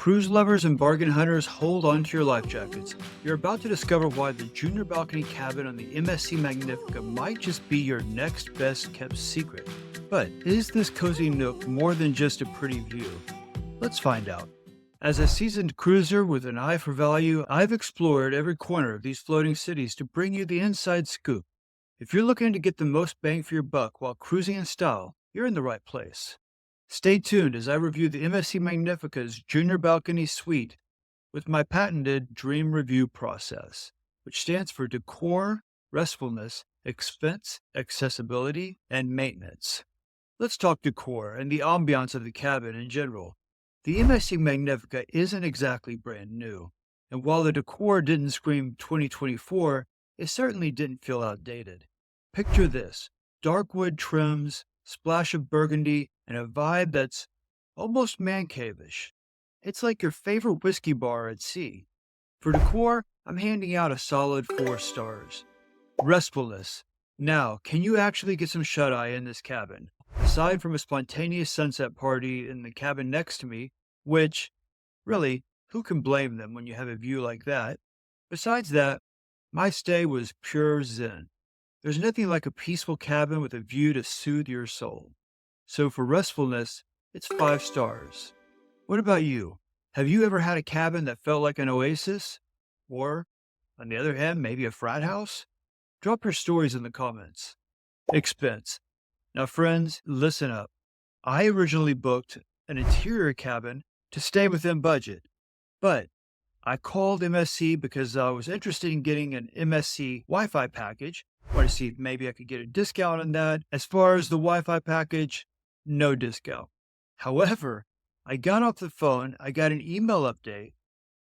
Cruise lovers and bargain hunters, hold on to your life jackets. You're about to discover why the junior balcony cabin on the MSC Magnifica might just be your next best kept secret. But is this cozy nook more than just a pretty view? Let's find out. As a seasoned cruiser with an eye for value, I've explored every corner of these floating cities to bring you the inside scoop. If you're looking to get the most bang for your buck while cruising in style, you're in the right place. Stay tuned as I review the MSC Magnifica's Junior Balcony Suite with my patented Dream Review process, which stands for Decor, Restfulness, Expense, Accessibility, and Maintenance. Let's talk decor and the ambiance of the cabin in general. The MSC Magnifica isn't exactly brand new, and while the decor didn't scream 2024, it certainly didn't feel outdated. Picture this: dark wood trims, splash of burgundy, and a vibe that's almost man cave-ish. It's like your favorite whiskey bar at sea. For decor, I'm handing out a solid 4 stars. Restfulness. Now, can you actually get some shut-eye in this cabin? Aside from a spontaneous sunset party in the cabin next to me, which, really, who can blame them when you have a view like that? Besides that, my stay was pure zen. There's nothing like a peaceful cabin with a view to soothe your soul. So for restfulness, it's 5 stars. What about you? Have you ever had a cabin that felt like an oasis? Or, on the other hand, maybe a frat house? Drop your stories in the comments. Expense. Now friends, listen up. I originally booked an interior cabin to stay within budget, but I called MSC because I was interested in getting an MSC Wi-Fi package. Want to see if maybe I could get a discount on that. As far as the Wi-Fi package, no discount. However, I got off the phone, I got an email update.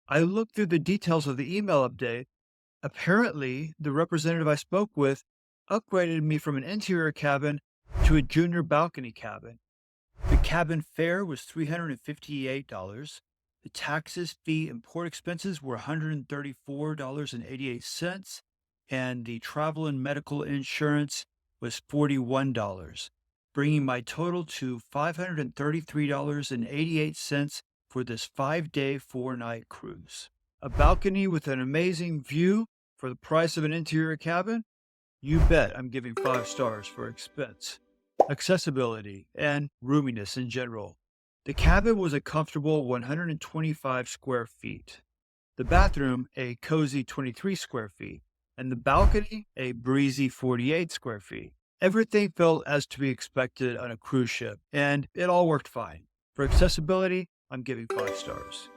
I looked through the details of the email update. Apparently, the representative I spoke with upgraded me from an interior cabin to a junior balcony cabin. The cabin fare was $358. The taxes, fee, and port expenses were $134.88, and the travel and medical insurance was $41, bringing my total to $533.88 for this 5-day, 4-night cruise. A balcony with an amazing view for the price of an interior cabin? You bet I'm giving 5 stars for expense. Accessibility and roominess in general. The cabin was a comfortable 125 square feet. The bathroom, a cozy 23 square feet. And the balcony, a breezy 48 square feet. Everything felt as to be expected on a cruise ship, and it all worked fine. For accessibility, I'm giving 5 stars.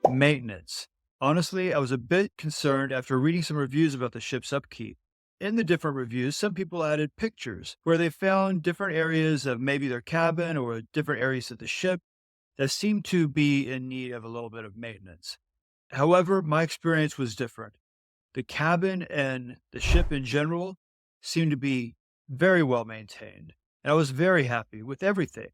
Maintenance. Honestly, I was a bit concerned after reading some reviews about the ship's upkeep. In the different reviews, some people added pictures where they found different areas of maybe their cabin or different areas of the ship that seemed to be in need of a little bit of maintenance. However, my experience was different. The cabin and the ship in general seemed to be very well maintained, and I was very happy with everything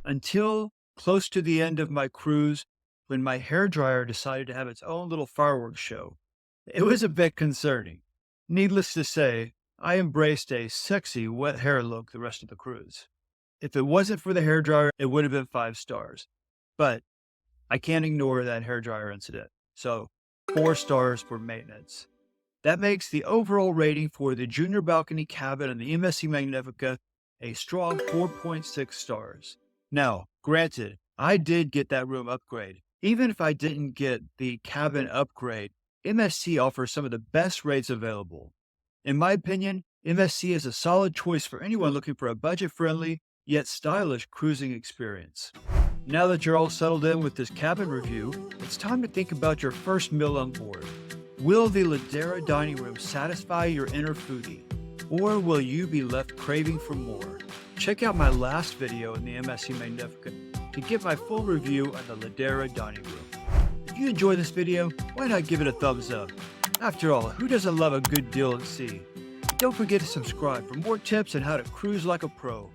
until close to the end of my cruise when my hairdryer decided to have its own little fireworks show. It was a bit concerning. Needless to say, I embraced a sexy wet hair look the rest of the cruise. If it wasn't for the hairdryer, it would have been 5 stars. But I can't ignore that hairdryer incident. So 4 stars for maintenance. That makes the overall rating for the junior balcony cabin in the MSC Magnifica a strong 4.6 stars. Now, granted, I did get that room upgrade. Even if I didn't get the cabin upgrade, MSC offers some of the best rates available. In my opinion, MSC is a solid choice for anyone looking for a budget-friendly, yet stylish cruising experience. Now that you're all settled in with this cabin review, it's time to think about your first meal on board. Will the Ladera dining room satisfy your inner foodie, or will you be left craving for more? Check out my last video in the MSC Magnifica to get my full review on the Ladera dining room. If you enjoyed this video, why not give it a thumbs up? After all, who doesn't love a good deal at sea? Don't forget to subscribe for more tips on how to cruise like a pro.